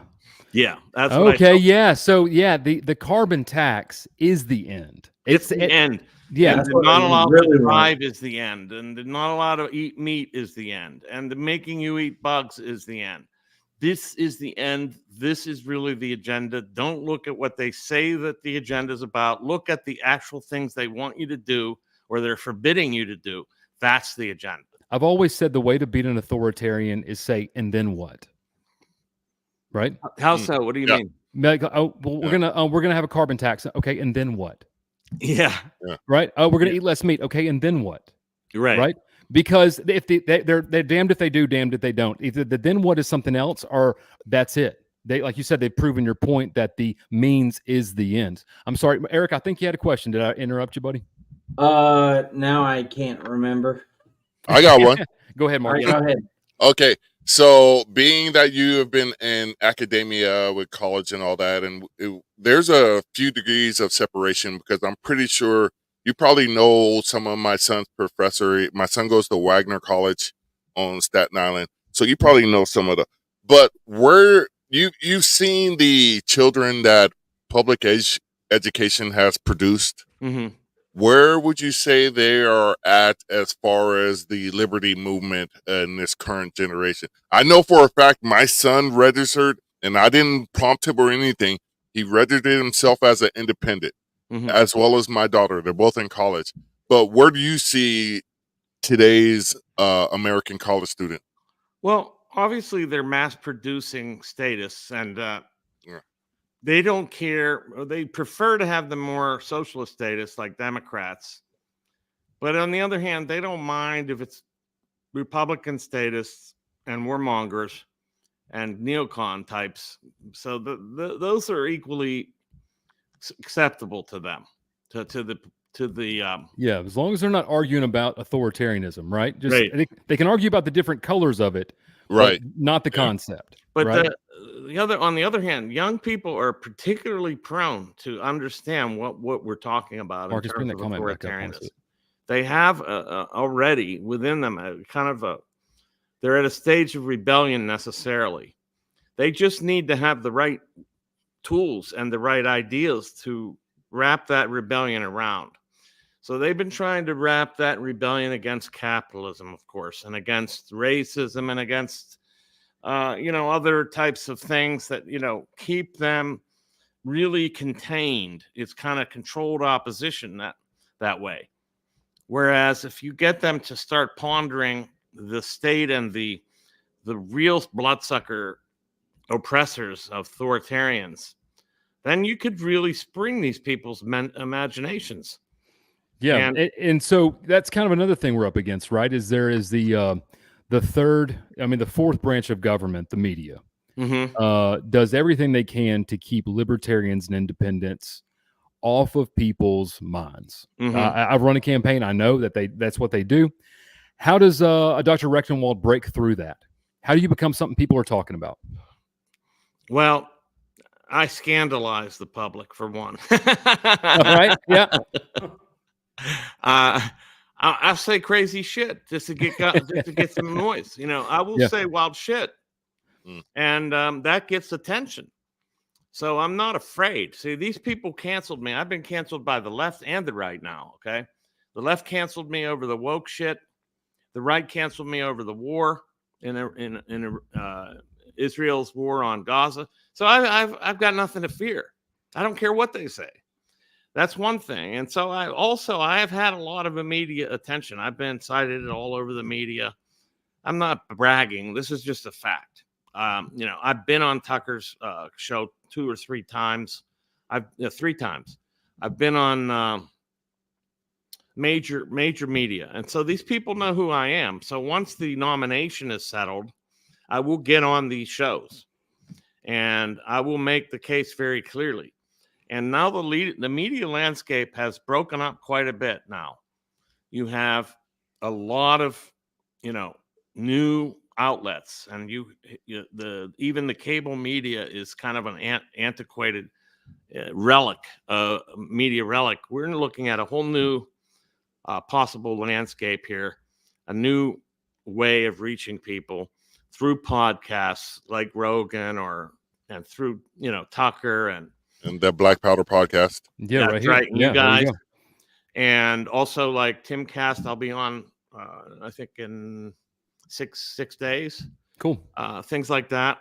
Yeah. So the carbon tax is the end. It's the end. Yeah. And not allowed to drive is the end. And not allowed to eat meat is the end. And the making you eat bugs is the end. This is the end. This is really the agenda. Don't look at what they say that the agenda is about. Look at the actual things they want you to do or they're forbidding you to do. That's the agenda. I've always said the way to beat an authoritarian is say, and then what? Right? How so? What do you mean? We're gonna have a carbon tax. Okay, and then what? Yeah. Right. Oh, we're gonna eat less meat. Okay, and then what? Right. Because if they're damned if they do, damned if they don't. Either the then what is something else, or that's it. They, like you said, they've proven your point that the means is the end. I'm sorry, Eric. I think you had a question. Did I interrupt you, buddy? Now I can't remember. I got one. Go ahead, Mark. Right, go ahead. Okay. So being that you have been in academia with college and all that, and there's a few degrees of separation, because I'm pretty sure you probably know some of my son's professor. My son goes to Wagner College on Staten Island. So you probably know some of but where you've seen the children that public education has produced. Where would you say they are at as far as the liberty movement in this current generation? I know for a fact my son registered, and I didn't prompt him or anything. He registered himself as an independent, as well as my daughter. They're both in college. But where do you see today's American college student? Well, obviously they're mass producing statists, and Yeah. they don't care. They prefer to have the more socialist statists like Democrats. But on the other hand, they don't mind if it's Republican statists and warmongers and neocon types. So those are equally acceptable to them, to the Yeah, as long as they're not arguing about authoritarianism, right? Just Right. they can argue about the different colors of it, Right. but not the Yeah. concept. But right? on the other hand, young people are particularly prone to understand what we're talking about Marcus, in bring terms that of comment back up. I wanna see authoritarianism. it. They have already within them they're at a stage of rebellion necessarily. They just need to have the right tools and the right ideas to wrap that rebellion around. So they've been trying to wrap that rebellion against capitalism, of course, and against racism and against other types of things that keep them really contained. It's kind of controlled opposition that way. Whereas if you get them to start pondering the state and the real bloodsucker oppressors of authoritarians, then you could really spring these people's imaginations. Yeah, and so that's kind of another thing we're up against, right? Is there is the fourth branch of government, the media, does everything they can to keep libertarians and independents off of people's minds. I've run a campaign. I know that that's what they do. How does a Dr. Rectenwald break through that? How do you become something people are talking about? Well, I scandalize the public for one. All right. Yeah. I say crazy shit just to get some noise. I will say wild shit, and that gets attention. So I'm not afraid. See, these people canceled me. I've been canceled by the left and the right now. Okay, the left canceled me over the woke shit. The right canceled me over the war in Israel's war on Gaza. So I've got nothing to fear. I don't care what they say. That's one thing. And so I have had a lot of immediate attention. I've been cited all over the media. I'm not bragging. This is just a fact. I've been on Tucker's show 2 or 3 times. 3 times. I've been on major media. And so these people know who I am. So once the nomination is settled, I will get on these shows and I will make the case very clearly. And now the media landscape has broken up quite a bit now. You have a lot of, new outlets, and even the cable media is kind of an antiquated media relic. We're looking at a whole new possible landscape here, a new way of reaching people through podcasts like Rogan and through Tucker and the Black Powder podcast. Yeah, that's right. Right. Yeah, you guys, and also like Tim Cast, I'll be on. I think in six days. Cool. Things like that.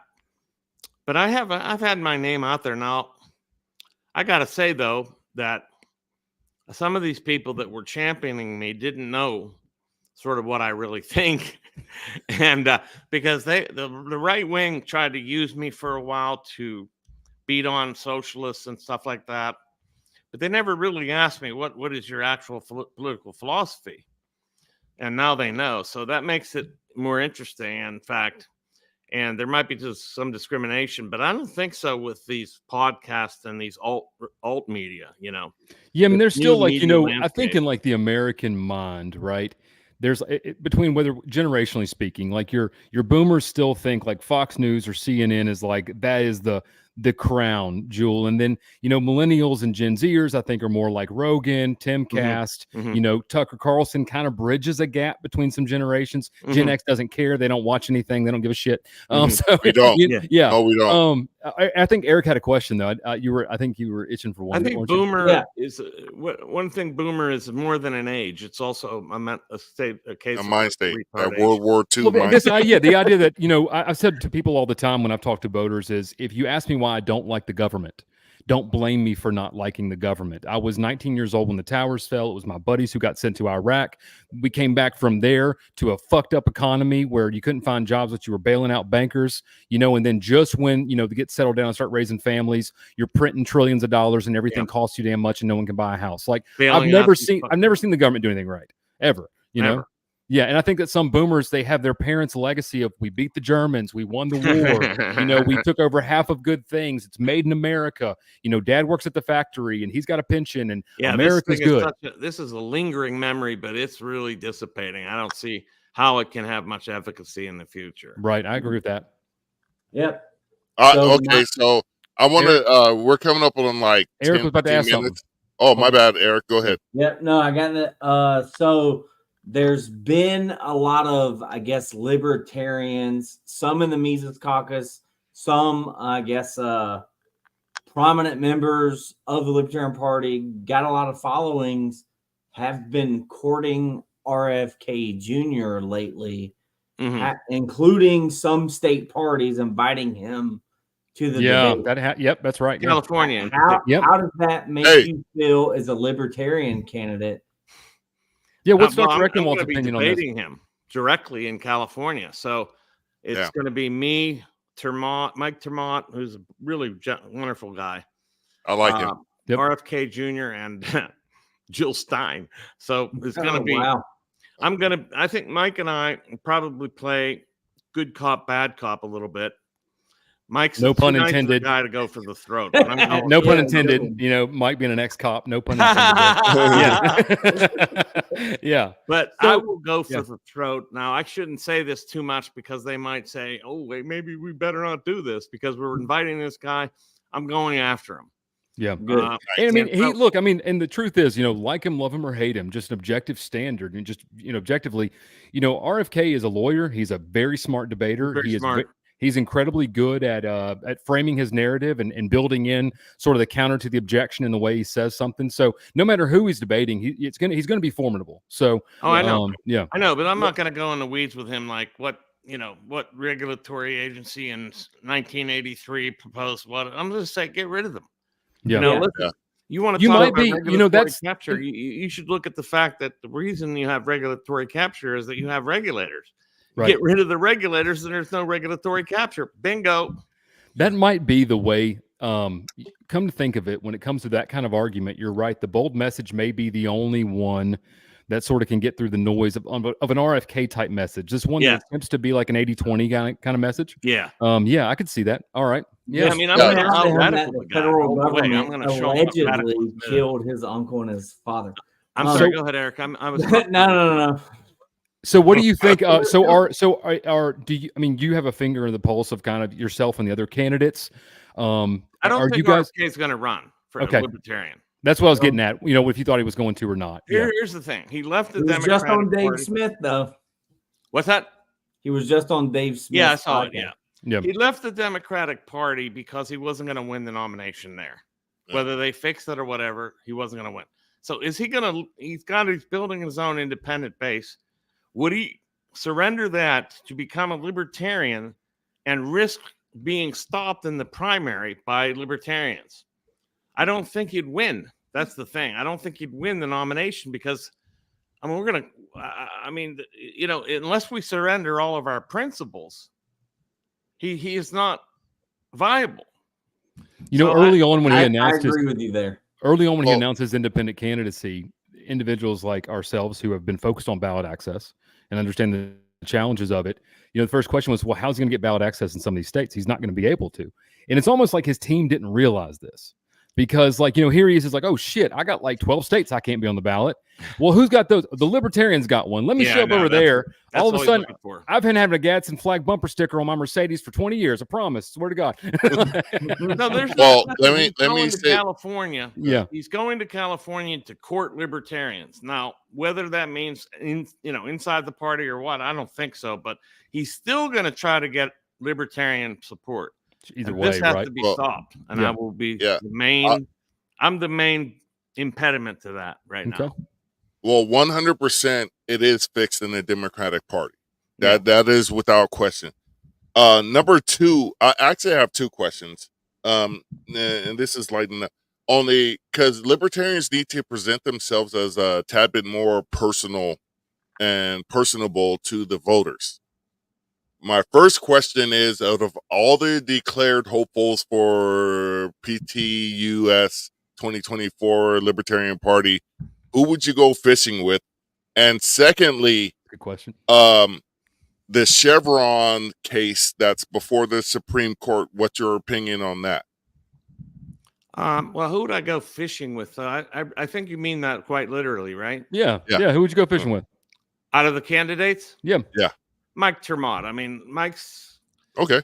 But I've had my name out there now. I got to say though that some of these people that were championing me didn't know sort of what I really think, and because the right wing tried to use me for a while to beat on socialists and stuff like that, but they never really asked me what is your actual political philosophy, and now they know. So that makes it more interesting, in fact. And there might be just some discrimination, but I don't think so with these podcasts and these alt media, Yeah, I mean, there's still like, I think in like the American mind, right? There's between whether generationally speaking, like your boomers still think like Fox News or CNN is like, that is the crown jewel. And then, millennials and Gen Zers, I think, are more like Rogan, Tim Cast, Tucker Carlson kind of bridges a gap between some generations. Gen X doesn't care. They don't watch anything. They don't give a shit. So we don't. Yeah. No, we don't. I think Eric had a question though. I think you were itching for one. I think boomer is one thing. Boomer is more than an age. It's also a case a mind state, a retardation. World War II Well, mind state. the idea that, I've said to people all the time when I've talked to voters is, if you ask me why I don't like the government, don't blame me for not liking the government. I was 19 years old when the towers fell. It was my buddies who got sent to Iraq. We came back from there to a fucked up economy where you couldn't find jobs, but you were bailing out bankers, and then just when, to get settled down and start raising families, you're printing trillions of dollars and everything costs you damn much and no one can buy a house. Like I've never seen the government do anything right, ever, know? Yeah, and I think that some boomers, they have their parents' legacy of we beat the Germans, we won the war, we took over half of good things. It's made in America. Dad works at the factory and he's got a pension and America's good. This is a lingering memory, but it's really dissipating. I don't see how it can have much efficacy in the future. Right, I agree with that. Yep. So I want to. We're coming up on like Eric 10, was about to ask minutes. Something. Oh, my bad, Eric. Go ahead. Yep. No, I got that. So. There's been a lot of, I guess, libertarians, some in the Mises Caucus, some, I guess, prominent members of the Libertarian Party, got a lot of followings, have been courting RFK Jr. lately, including some state parties inviting him to the debate. Yep, that's right. California. How does that make you feel as a libertarian candidate? Yeah, what's Dr. Rectenwald's opinion on this? Debating him directly in California. So it's going to be me, Mike Termont, who's a really wonderful guy. I like him. RFK Jr. and Jill Stein. So it's going to be. Wow. I think Mike and I probably play good cop, bad cop a little bit. Mike's no pun intended. Guy to go for the throat. No pun intended. Mike being an ex-cop. No pun intended. Yeah. But I will go for the throat. Now, I shouldn't say this too much because they might say, "Oh, wait, maybe we better not do this because we're inviting this guy." I'm going after him. Yeah. Good. And and the truth is, like him, love him, or hate him, just an objective standard, and just objectively, RFK is a lawyer. He's a very smart debater. Very smart. He's incredibly good at framing his narrative and building in sort of the counter to the objection in the way he says something. So no matter who he's debating, he's gonna be formidable. So I know, I know, but I'm not gonna go in the weeds with him. Like what regulatory agency in 1983 proposed what? I'm just saying, get rid of them. Yeah, listen, you want to talk about regulatory capture? You should look at the fact that the reason you have regulatory capture is that you have regulators. Right. Get rid of the regulators, and there's no regulatory capture. Bingo. That might be the way. Come to think of it, when it comes to that kind of argument, you're right. The bold message may be the only one that sort of can get through the noise of an RFK type message. This one that attempts to be like an 80-20 kind of message. Yeah. I could see that. All right. Yeah. I mean, I'm the federal government allegedly killed his uncle and his father. I'm sorry. Go ahead, Eric. I was no. So what do you think? Do you have a finger in the pulse of kind of yourself and the other candidates? I don't think RFK is going to run for a libertarian. That's what I was getting at. If you thought he was going to or not. Here's the thing. He left the Democratic just on Dave Party. Smith, though. What's that? He was just on Dave Smith. Yeah, I saw it. Yeah. He left the Democratic Party because he wasn't going to win the nomination there. Whether they fixed it or whatever, he wasn't going to win. So he's building his own independent base. Would he surrender that to become a libertarian and risk being stopped in the primary by libertarians? I don't think he'd win. That's the thing. I don't think he'd win the nomination because, unless we surrender all of our principles, he is not viable. Early on when he announced I agree with you there. Early on when he announced his independent candidacy, individuals like ourselves who have been focused on ballot access and understand the challenges of it, the first question was, well, how's he going to get ballot access in some of these states? He's not going to be able to. And it's almost like his team didn't realize this because here he is like, oh shit, I got like 12 states I can't be on the ballot. Well, who's got those? The libertarians got one. Let me show up over there. All of a sudden, I've been having a Gadsden flag bumper sticker on my Mercedes for 20 years. I promise. Swear to God. No, there's let me say California. Yeah. He's going to California to court libertarians. Now, whether that means inside the party or what, I don't think so, but he's still going to try to get libertarian support. Either way, this has to be stopped, and I will be the main. I'm the main impediment to that now. Well, 100%, it is fixed in the Democratic Party. That is without question. Number two, I actually have two questions. And this is like only because libertarians need to present themselves as a tad bit more personal and personable to the voters. My first question is, out of all the declared hopefuls for PTUS 2024 Libertarian Party, who would you go fishing with? And secondly, Good question. The Chevron case that's before the Supreme Court, what's your opinion on that? Well, who would I go fishing with? I think you mean that quite literally, right? Yeah. Yeah. Yeah. Who would you go fishing with? Out of the candidates, Yeah. Mike Termott. I mean, Mike's Okay.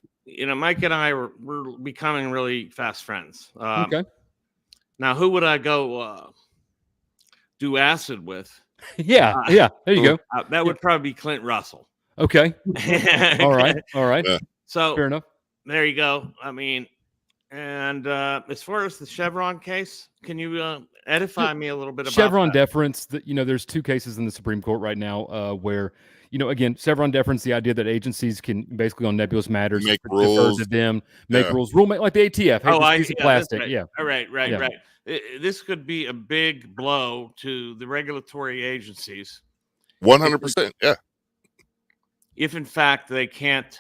Mike and I we're becoming really fast friends. Okay. Now, who would I go do acid with? Yeah. Yeah. There you go. That would probably be Clint Russell. Okay. All right. All right. Yeah. So fair enough. there you go. I mean, and as far as the Chevron case, can you edify me a little bit about Chevron that? deference? That there's two cases in the Supreme Court right now where again, Chevron deference, the idea that agencies can basically on nebulous matters Make defer rules. to them, make Yeah. rules, like the ATF. Hey, Oh, this piece of that's plastic. right. Yeah. All right, right, Yeah. right. This could be a big blow to the regulatory agencies 100%. Yeah. if, in fact, they can't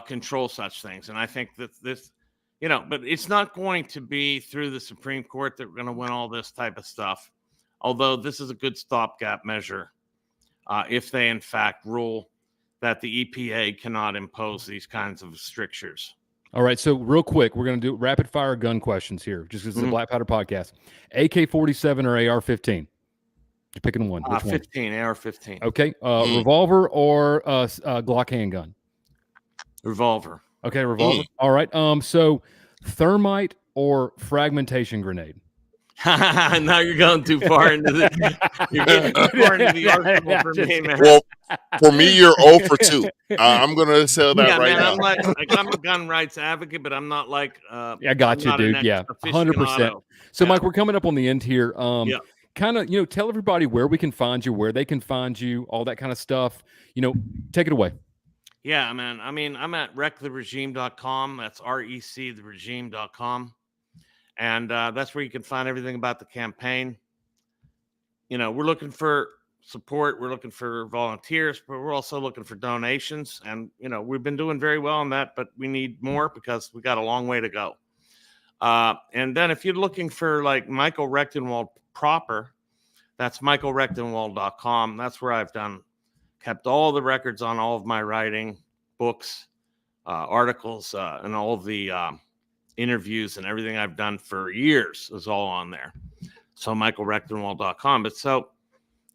control such things. And I think that this, but it's not going to be through the Supreme Court that we're going to win all this type of stuff. Although this is a good stopgap measure if they, in fact, rule that the EPA cannot impose these kinds of strictures. All right, so real quick, we're going to do rapid fire gun questions here, just because it's a Black Powder podcast. AK-47 or AR-15? You're picking one. Which 15, AR-15. Okay, revolver or Glock handgun? Revolver. Okay, revolver. All right. So thermite or fragmentation grenade? Now you're going too far into the. You're getting too far into the arsenal for me, man. Well, for me, you're 0 for 2. I'm gonna say that right now. I'm a gun rights advocate, but I'm not like. I got you, dude. Yeah, 100%. So, Mike, we're coming up on the end here. Kind of, tell everybody where we can find you, where they can find you, all that kind of stuff. Take it away. Yeah, man. I mean, I'm at rectheregime.com. That's rectheregime.com. And that's where you can find everything about the campaign. We're looking for support. We're looking for volunteers, but we're also looking for donations. And, we've been doing very well on that, but we need more because we got a long way to go. And then if you're looking for like Michael Rectenwald proper, that's michaelrectenwald.com. That's where I've kept all the records on all of my writing, books, articles, and all of the interviews and everything I've done for years is all on there. So michaelrectenwald.com.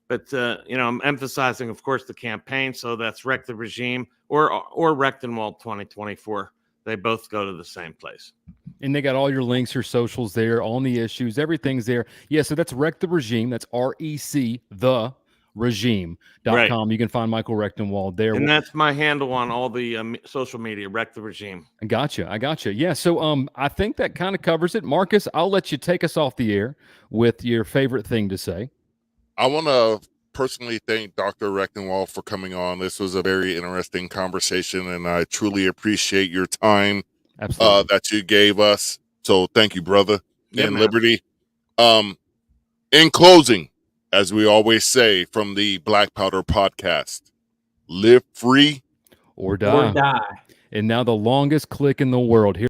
But I'm emphasizing, of course, the campaign. So that's Wreck the Regime or Rectenwald 2024. They both go to the same place. And they got all your links, your socials there, on the issues, everything's there. Yeah, so that's Wreck the Regime. That's REC, the regime.com. Right. You can find Michael Rectenwald there. And that's my handle on all the social media, Wreck the Regime. I gotcha. Yeah, so I think that kind of covers it. Marcus, I'll let you take us off the air with your favorite thing to say. I want to personally thank Dr. Rectenwald for coming on. This was a very interesting conversation, and I truly appreciate your time that you gave us. So thank you, brother. Yeah, and man. Liberty. In closing, as we always say from the Black Powder podcast, live free or die. And now the longest click in the world. Here